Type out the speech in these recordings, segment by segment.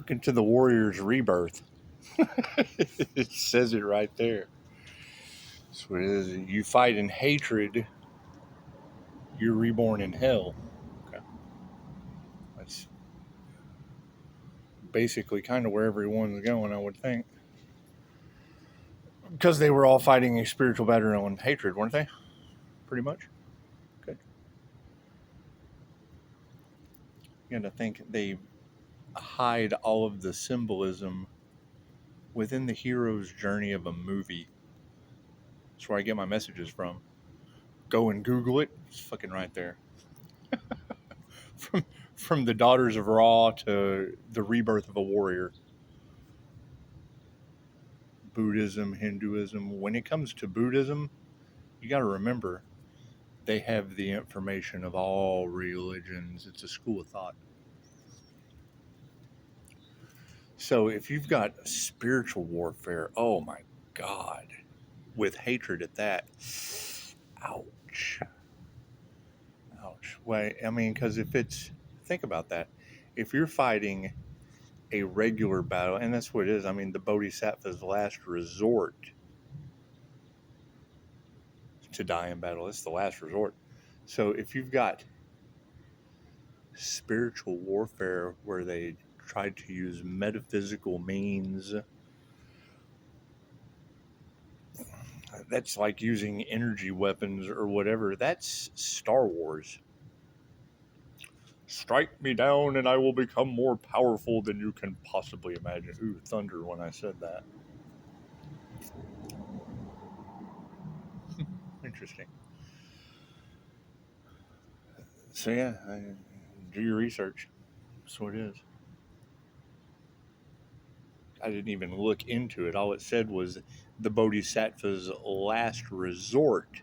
Look into the warrior's rebirth. It says it right there. So it is. You fight in hatred, you're reborn in hell. Okay. That's basically kind of where everyone's going, I would think. Because they were all fighting a spiritual battle on hatred, weren't they? Pretty much. Good. You got to think they hide all of the symbolism within the hero's journey of a movie. That's where I get my messages from. Go and Google it. It's fucking right there. From the Daughters of Ra to the Rebirth of a Warrior. Buddhism, Hinduism. When it comes to Buddhism, you got to remember they have the information of all religions. It's a school of thought. So if you've got spiritual warfare, oh my God, with hatred at that, ouch. Ouch. Well, I mean, because think about that. If you're fighting a regular battle, and that's what it is, I mean, the Bodhisattva's last resort to die in battle, it's the last resort. So if you've got spiritual warfare where they tried to use metaphysical means, that's like using energy weapons or whatever. That's Star Wars. Strike me down and I will become more powerful than you can possibly imagine. Ooh, thunder when I said that. Interesting. So yeah, do your research. That's what it is. I didn't even look into it. All it said was the Bodhisattva's last resort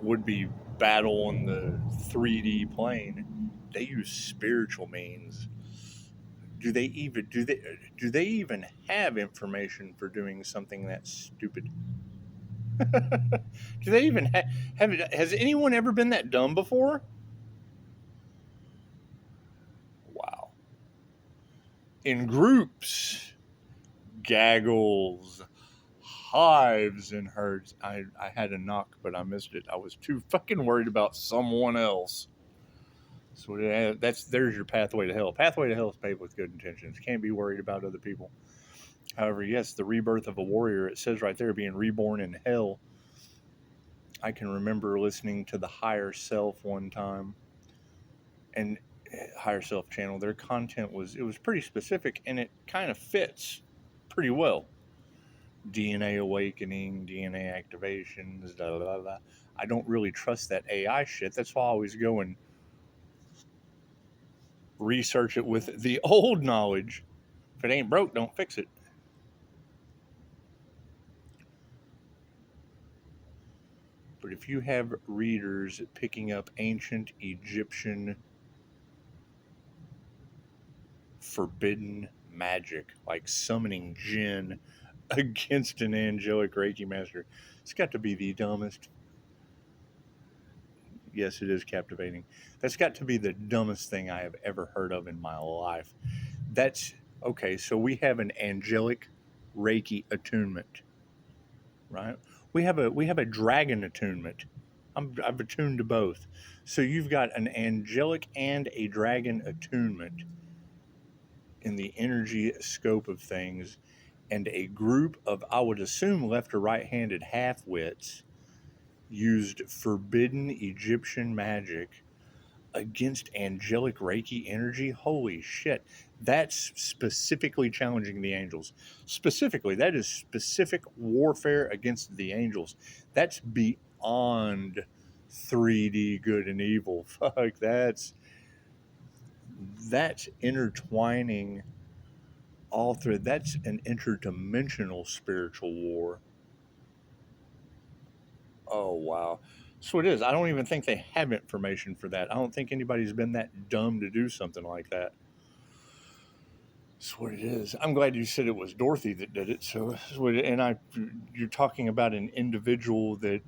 would be battle on the 3D plane. They use spiritual means. Do they even have information for doing something that stupid? Do they even have it? Has anyone ever been that dumb before? Wow. In groups, gaggles, hives, and herds. I had a knock, but I missed it. I was too fucking worried about someone else. So there's your pathway to hell. Pathway to hell is paved with good intentions. Can't be worried about other people. However, yes, the rebirth of a warrior, it says right there, being reborn in hell. I can remember listening to the Higher Self one time, and Higher Self channel, their content was pretty specific, and it kind of fits pretty well. DNA awakening, DNA activations, blah, blah, blah. I don't really trust that AI shit. That's why I always go and research it with the old knowledge. If it ain't broke, don't fix it. But if you have readers picking up ancient Egyptian forbidden magic, like summoning jinn against an angelic Reiki master, it's got to be the dumbest. Yes, it is captivating. That's got to be the dumbest thing I have ever heard of in my life. That's okay. So we have an angelic Reiki attunement, right? We have a dragon attunement. I've attuned to both. So you've got an angelic and a dragon attunement in the energy scope of things, and a group of, I would assume, left or right-handed half-wits used forbidden Egyptian magic against angelic Reiki energy. Holy shit. That's specifically challenging the angels. Specifically, that is specific warfare against the angels. That's beyond 3D good and evil. Fuck, that's intertwining all through. That's an interdimensional spiritual war. Oh, wow. So it is. I don't even think they have information for that. I don't think anybody's been that dumb to do something like that. That's what it is. I'm glad you said it was Dorothy that did it. So, you're talking about an individual that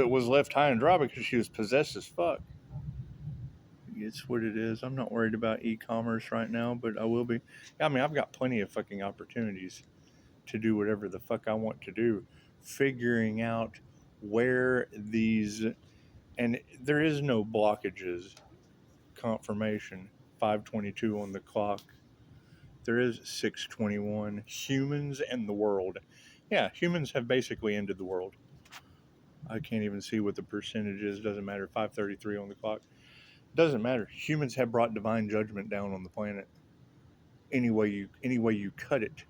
was left high and dry because she was possessed as fuck. It's what it is. I'm not worried about e-commerce right now, but I will be. I mean, I've got plenty of fucking opportunities to do whatever the fuck I want to do. Figuring out where these, and there is no blockages. Confirmation 5:22 on the clock. There is 6:21. Humans and the world. Yeah, humans have basically ended the world. I can't even see what the percentage is. Doesn't matter. 5:33 on the clock. Doesn't matter. Humans have brought divine judgment down on the planet. Any way you cut it.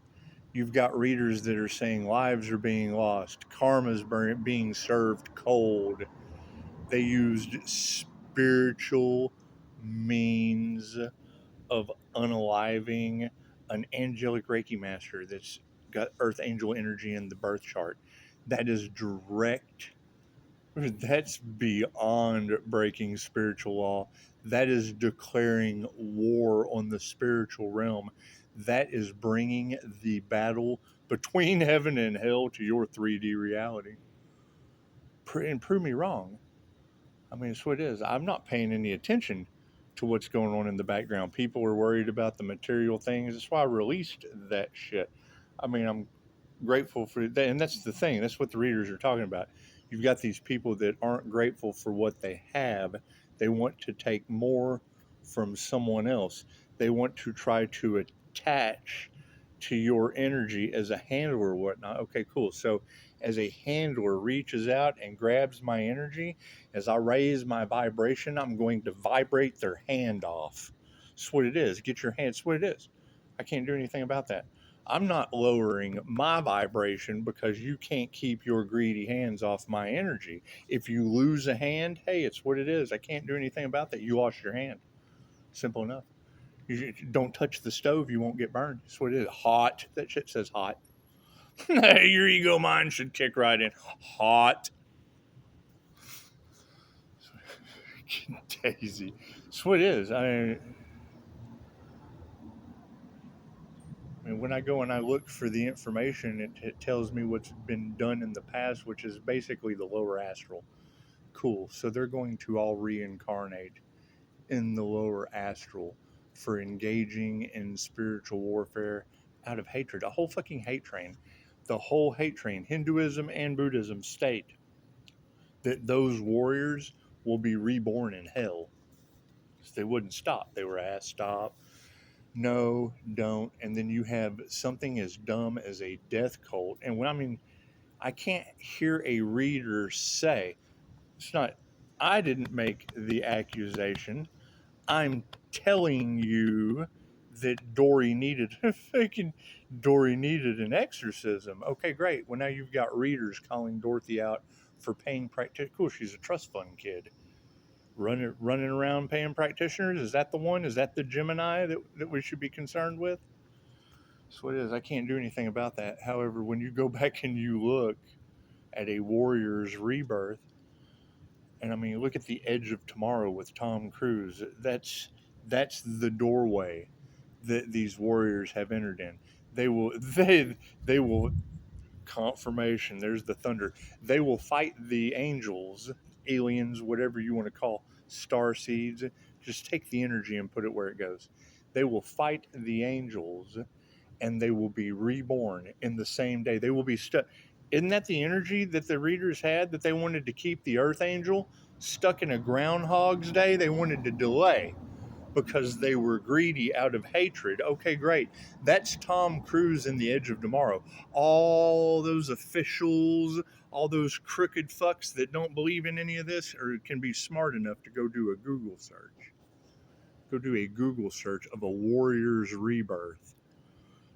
You've got readers that are saying lives are being lost, karma's being served cold. They used spiritual means of unaliving an angelic Reiki master that's got Earth Angel energy in the birth chart. That is direct. That's beyond breaking spiritual law. That is declaring war on the spiritual realm. That is bringing the battle between heaven and hell to your 3D reality. And prove me wrong. I mean, it's what it is. I'm not paying any attention to what's going on in the background. People are worried about the material things. That's why I released that shit. I mean, I'm grateful for that. And that's the thing. That's what the readers are talking about. You've got these people that aren't grateful for what they have. They want to take more from someone else. They want to try to attach to your energy as a handler or whatnot. Okay, cool. So as a handler reaches out and grabs my energy, as I raise my vibration, I'm going to vibrate their hand off. That's what it is. Get your hand. That's what it is. I can't do anything about that. I'm not lowering my vibration because you can't keep your greedy hands off my energy. If you lose a hand, hey, it's what it is. I can't do anything about that. You lost your hand. Simple enough. You don't touch the stove, you won't get burned. That's what it is. Hot. That shit says hot. Your ego mind should kick right in. Hot. Daisy. That's what it is. I mean, when I go and I look for the information, it tells me what's been done in the past, which is basically the lower astral. Cool. So they're going to all reincarnate in the lower astral for engaging in spiritual warfare out of hatred. A whole fucking hate train. The whole hate train, Hinduism and Buddhism, state that those warriors will be reborn in hell. So they wouldn't stop. They were asked, stop. No, don't. And then you have something as dumb as a death cult. And when I mean, I can't hear a reader say, it's not, I didn't make the accusation. I'm telling you that Dory needed an exorcism. Okay, great. Well, now you've got readers calling Dorothy out for paying practitioners. Cool, she's a trust fund kid. Running around paying practitioners? Is that the one? Is that the Gemini that we should be concerned with? That's what it is. I can't do anything about that. However, when you go back and you look at a warrior's rebirth, and I mean, look at the Edge of Tomorrow with Tom Cruise. That's the doorway that these warriors have entered in. They will confirmation. There's the thunder. They will fight the angels, aliens, whatever you want to call star seeds. Just take the energy and put it where it goes. They will fight the angels, and they will be reborn in the same day. They will be stuck. Isn't that the energy that the readers had, that they wanted to keep the Earth Angel stuck in a Groundhog's Day? They wanted to delay because they were greedy out of hatred. Okay, great. That's Tom Cruise in The Edge of Tomorrow. All those officials, all those crooked fucks that don't believe in any of this or can be smart enough to go do a Google search. Go do a Google search of a warrior's rebirth.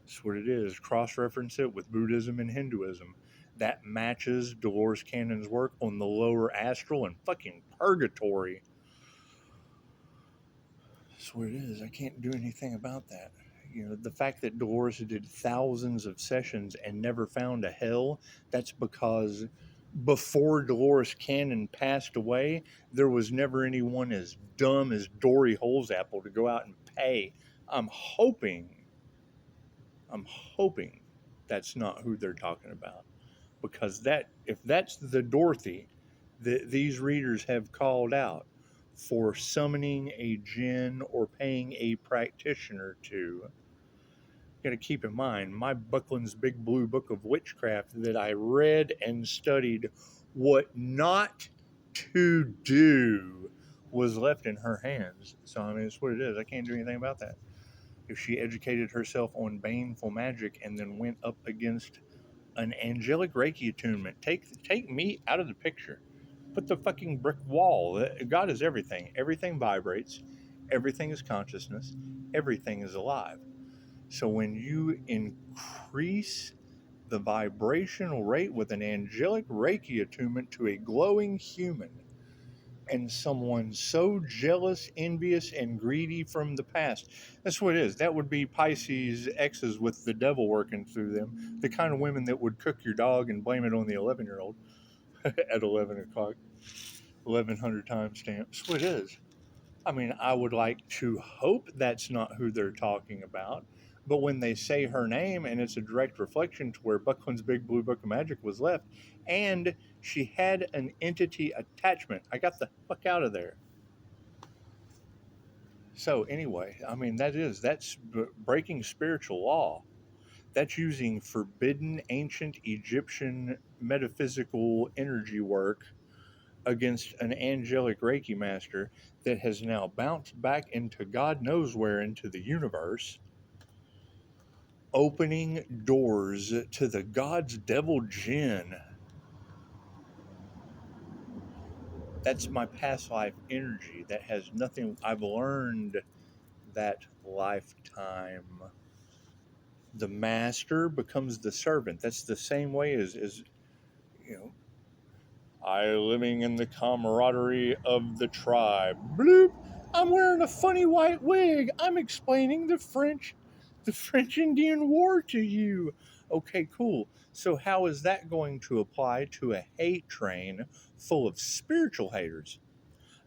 That's what it is. Cross-reference it with Buddhism and Hinduism. That matches Dolores Cannon's work on the lower astral and fucking purgatory. That's what it is. I can't do anything about that. You know, the fact that Dolores did thousands of sessions and never found a hell, that's because before Dolores Cannon passed away, there was never anyone as dumb as Dory Holesapple to go out and pay. I'm hoping that's not who they're talking about. Because if that's the Dorothy that these readers have called out for summoning a jinn or paying a practitioner to. Got to keep in mind, my Buckland's Big Blue Book of Witchcraft that I read and studied what not to do was left in her hands. So, I mean, it's what it is. I can't do anything about that. If she educated herself on baneful magic and then went up against an angelic Reiki attunement, take me out of the picture. Put the fucking brick wall. God is everything. Everything vibrates. Everything is consciousness. Everything is alive. So when you increase the vibrational rate with an angelic Reiki attunement to a glowing human, and someone so jealous, envious, and greedy from the past. That's what it is. That would be Pisces exes with the devil working through them. The kind of women that would cook your dog and blame it on the 11-year-old at 11 o'clock. 1100 timestamp. That's what it is. I mean, I would like to hope that's not who they're talking about. But when they say her name and it's a direct reflection to where Buckland's Big Blue Book of Magic was left, and she had an entity attachment, I got the fuck out of there. So anyway, I mean, that's breaking spiritual law. That's using forbidden ancient Egyptian metaphysical energy work against an angelic Reiki master that has now bounced back into God knows where into the universe, opening doors to the God's devil jinn. That's my past life energy that has nothing. I've learned that lifetime. The master becomes the servant. That's the same way as you know, I living in the camaraderie of the tribe. Bloop! I'm wearing a funny white wig. I'm explaining the French Indian War to you. Okay, cool. So how is that going to apply to a hate train full of spiritual haters?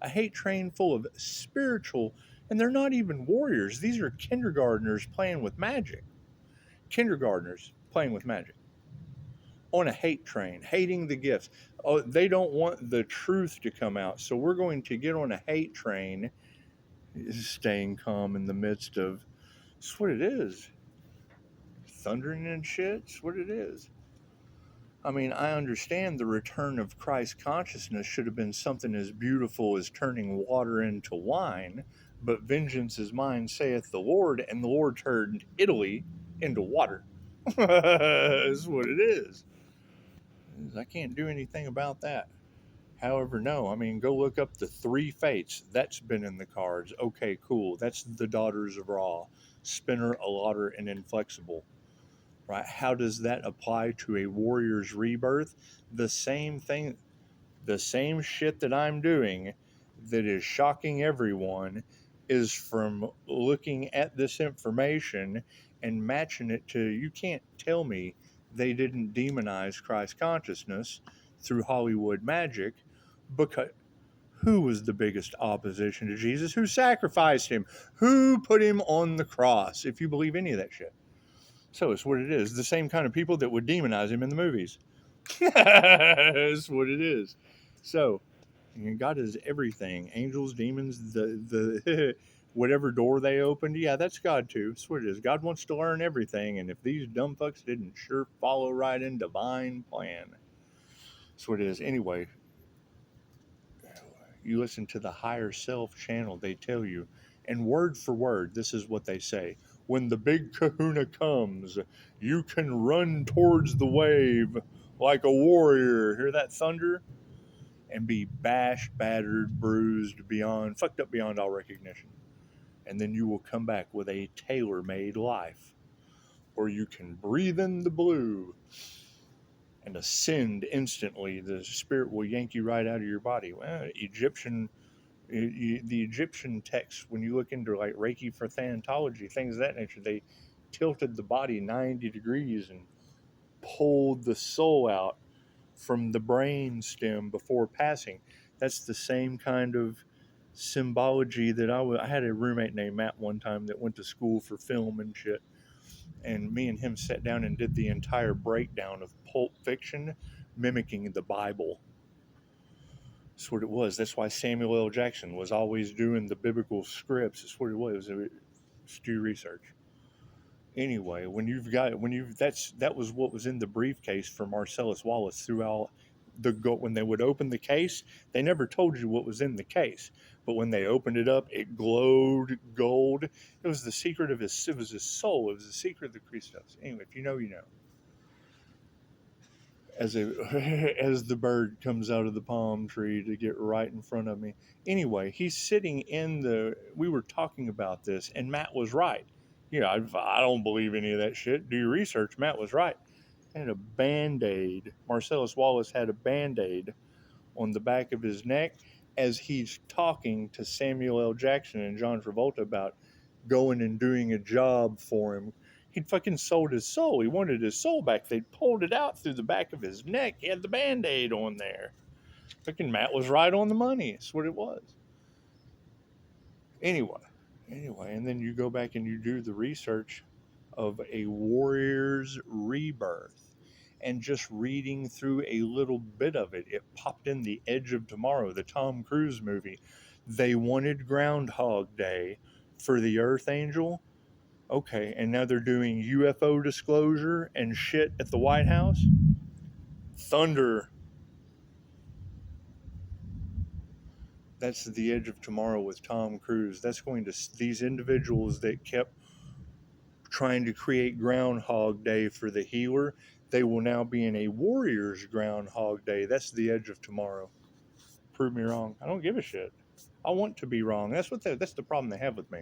A hate train full of spiritual, and they're not even warriors. These are kindergartners playing with magic. Kindergartners playing with magic on a hate train, hating the gifts. Oh, they don't want the truth to come out. So we're going to get on a hate train, staying calm in the midst of. It's what it is. Thundering and shit. It's what it is. I mean, I understand the return of Christ consciousness should have been something as beautiful as turning water into wine, but vengeance is mine, saith the Lord, and the Lord turned Italy into water. That's what it is. I can't do anything about that. However, no, I mean, go look up the three fates. That's been in the cards. Okay, cool. That's the Daughters of Ra, Spinner, Allottor, and Inflexible. Right? How does that apply to a warrior's rebirth? The same thing, the same shit that I'm doing that is shocking everyone is from looking at this information and matching it to, you can't tell me they didn't demonize Christ consciousness through Hollywood magic, because who was the biggest opposition to Jesus? Who sacrificed him? Who put him on the cross? If you believe any of that shit. So it's what it is. The same kind of people that would demonize him in the movies. That's what it is. So, God is everything. Angels, demons, the whatever door they opened. Yeah, that's God too. That's what it is. God wants to learn everything, and if these dumb fucks didn't sure follow right in divine plan, that's what it is. Anyway, you listen to the higher self channel, they tell you, and word for word, this is what they say. When the big kahuna comes, you can run towards the wave like a warrior. Hear that thunder? And be bashed, battered, bruised, fucked up beyond all recognition. And then you will come back with a tailor-made life. Or you can breathe in the blue and ascend instantly. The spirit will yank you right out of your body. Well, the Egyptian texts, when you look into like Reiki for Thantology, things of that nature, they tilted the body 90 degrees and pulled the soul out from the brain stem before passing. That's the same kind of symbology that I had a roommate named Matt one time that went to school for film and shit. And me and him sat down and did the entire breakdown of Pulp Fiction, mimicking the Bible. That's what it was. That's why Samuel L. Jackson was always doing the biblical scripts. That's what it was. Just do research. Anyway, that was what was in the briefcase for Marcellus Wallace throughout when they would open the case, they never told you what was in the case. But when they opened it up, it glowed gold. It was the secret of it was his soul. It was the secret of the Christos. Anyway, if you know, you know. As as the bird comes out of the palm tree to get right in front of me. Anyway, he's sitting we were talking about this, and Matt was right. I don't believe any of that shit. Do your research. Matt was right. Had a band-aid. Marcellus Wallace had a band-aid on the back of his neck as he's talking to Samuel L. Jackson and John Travolta about going and doing a job for him. He'd fucking sold his soul. He wanted his soul back. They pulled it out through the back of his neck. He had the band-aid on there. Fucking Matt was right on the money. That's what it was. Anyway, and then you go back and you do the research of a warrior's rebirth. And just reading through a little bit of it, it popped in The Edge of Tomorrow, the Tom Cruise movie. They wanted Groundhog Day for the Earth Angel. Okay, and now they're doing UFO disclosure and shit at the White House. Thunder. That's The Edge of Tomorrow with Tom Cruise. That's going to these individuals that kept trying to create Groundhog Day for the healer. They will now be in a warrior's Groundhog Day. That's The Edge of Tomorrow. Prove me wrong. I don't give a shit. I want to be wrong. That's the problem they have with me.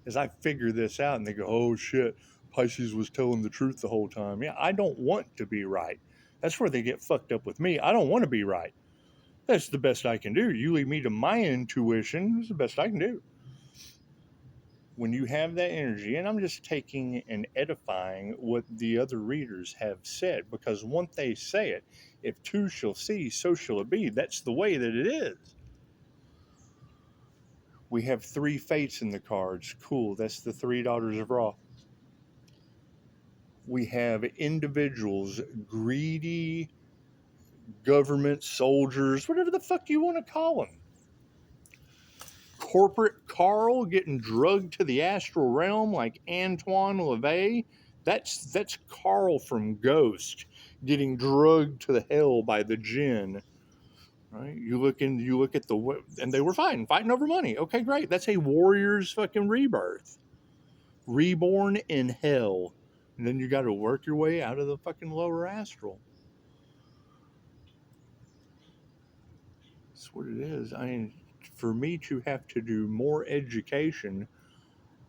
Is I figure this out and they go, oh shit, Pisces was telling the truth the whole time. Yeah, I don't want to be right. That's where they get fucked up with me. I don't want to be right. That's the best I can do. You leave me to my intuition. It's the best I can do. When you have that energy, and I'm just taking and edifying what the other readers have said, because once they say it, if two shall see, so shall it be. That's the way that it is. We have 3 fates in the cards. Cool, that's the 3 daughters of Ra. We have individuals, greedy government soldiers, whatever the fuck you want to call them. Corporate Carl getting drugged to the astral realm like Antoine LaVey. That's Carl from Ghost getting drugged to the hell by the jinn. Right? You look at and they were fighting over money. Okay, great. That's a warrior's fucking rebirth. Reborn in hell. And then you got to work your way out of the fucking lower astral. That's what it is. I mean, for me to have to do more education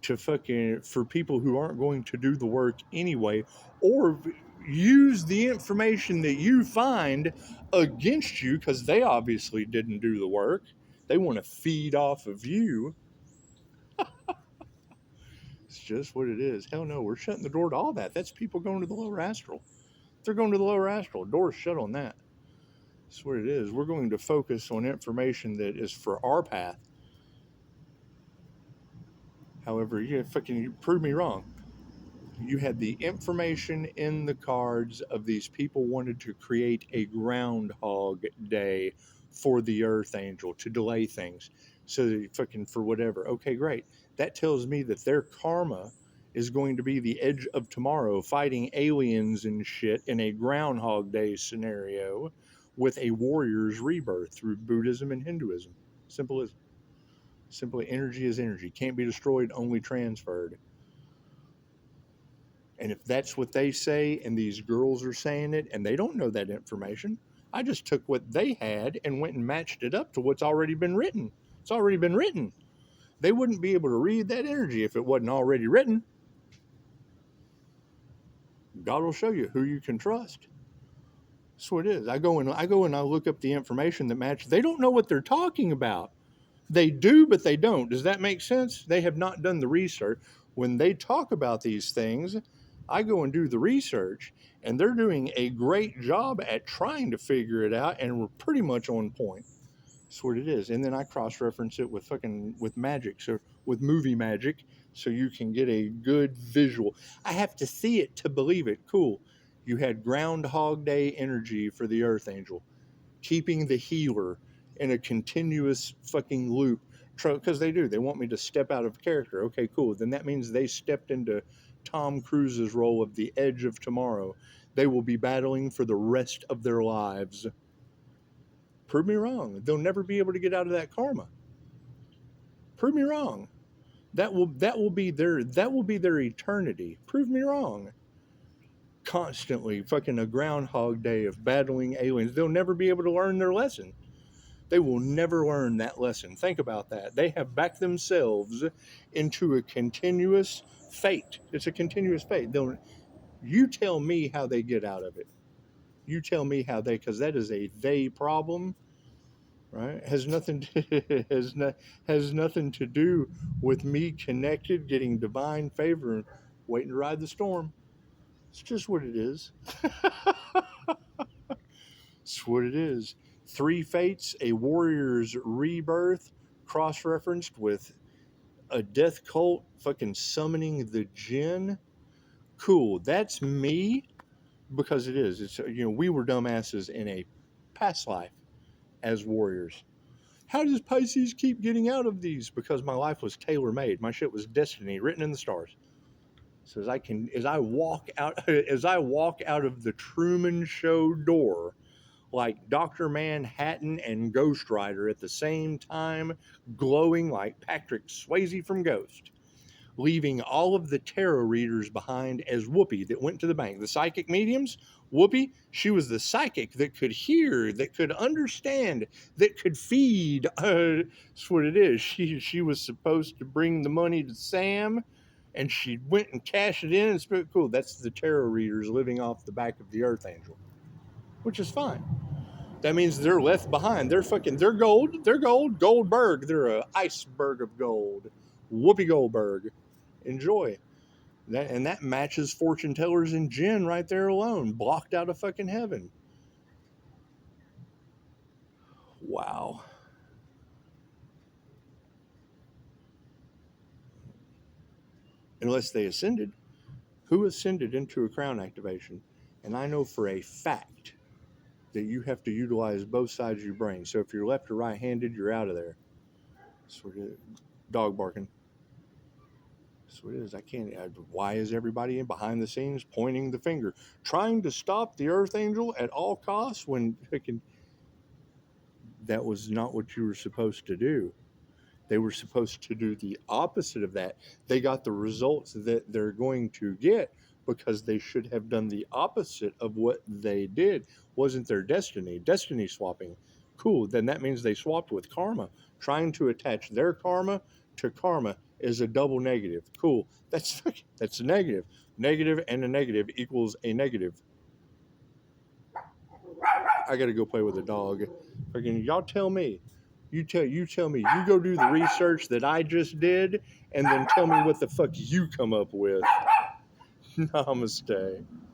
for people who aren't going to do the work anyway, or use the information that you find against you because they obviously didn't do the work. They want to feed off of you. It's just what it is. Hell no, we're shutting the door to all that. That's people going to the lower astral. If they're going to the lower astral, door's shut on that. That's what it is. We're going to focus on information that is for our path. However, you prove me wrong. You had the information in the cards of these people wanted to create a Groundhog Day for the Earth Angel to delay things. So that for whatever. Okay, great. That tells me that their karma is going to be the Edge of Tomorrow, fighting aliens and shit in a Groundhog Day scenario with a warrior's rebirth through Buddhism and Hinduism. Simple as. Simply, energy is energy. Can't be destroyed, only transferred. And if that's what they say and these girls are saying it and they don't know that information, I just took what they had and went and matched it up to what's already been written. It's already been written. They wouldn't be able to read that energy if it wasn't already written. God will show you who you can trust. That's what it is. I go and I look up the information that matches. They don't know what they're talking about. They do, but they don't. Does that make sense? They have not done the research. When they talk about these things, I go and do the research, and they're doing a great job at trying to figure it out, and we're pretty much on point. That's what it is. And then I cross-reference it with magic, so with movie magic, so you can get a good visual. I have to see it to believe it. Cool. You had Groundhog Day energy for the Earth Angel, keeping the healer in a continuous fucking loop, because they do. They want me to step out of character. Okay, cool. Then that means they stepped into Tom Cruise's role of the Edge of Tomorrow. They will be battling for the rest of their lives. Prove me wrong. They'll never be able to get out of that karma. Prove me wrong. That will be their eternity. Prove me wrong. Constantly fucking a Groundhog Day of battling aliens. They'll never be able to learn their lesson. They will never learn that lesson. Think about that. They have backed themselves into a continuous fate. It's a continuous fate. You tell me how they get out of it. You tell me how because that is a they problem, right? Has nothing to, has nothing to do with me connected, getting divine favor, and waiting to ride the storm. It's just what it is. It's what it is. 3 fates, a warrior's rebirth, cross-referenced with a death cult fucking summoning the djinn. Cool. That's me, because it is. It's, we were dumbasses in a past life as warriors. How does Pisces keep getting out of these? Because my life was tailor-made. My shit was destiny, written in the stars. So as I walk out of the Truman Show door, like Dr. Manhattan and Ghost Rider at the same time, glowing like Patrick Swayze from Ghost, leaving all of the tarot readers behind as Whoopi that went to the bank. The psychic mediums, Whoopi, she was the psychic that could hear, that could understand, that could feed. That's what it is. She was supposed to bring the money to Sam, and she went and cashed it in and spent. Cool. That's the tarot readers living off the back of the Earth Angel, which is fine. That means they're left behind. They're gold. They're gold. Goldberg. They're an iceberg of gold. Whoopi Goldberg. Enjoy. That matches fortune tellers and jinn right there alone. Blocked out of fucking heaven. Wow. Unless they ascended. Who ascended into a crown activation? And I know for a fact that you have to utilize both sides of your brain. So if you're left or right-handed, you're out of there. Sort of dog barking. So it is. Why is everybody in behind the scenes pointing the finger, trying to stop the Earth Angel at all costs when that was not what you were supposed to do? They were supposed to do the opposite of that. They got the results that they're going to get because they should have done the opposite of what they did. Wasn't their destiny swapping? Cool. Then that means they swapped with karma. Trying to attach their karma to karma is a double negative. Cool. That's a negative. Negative and a negative equals a negative. I got to go play with a dog. Y'all tell me. You tell me. You go do the research that I just did, and then tell me what the fuck you come up with. Namaste.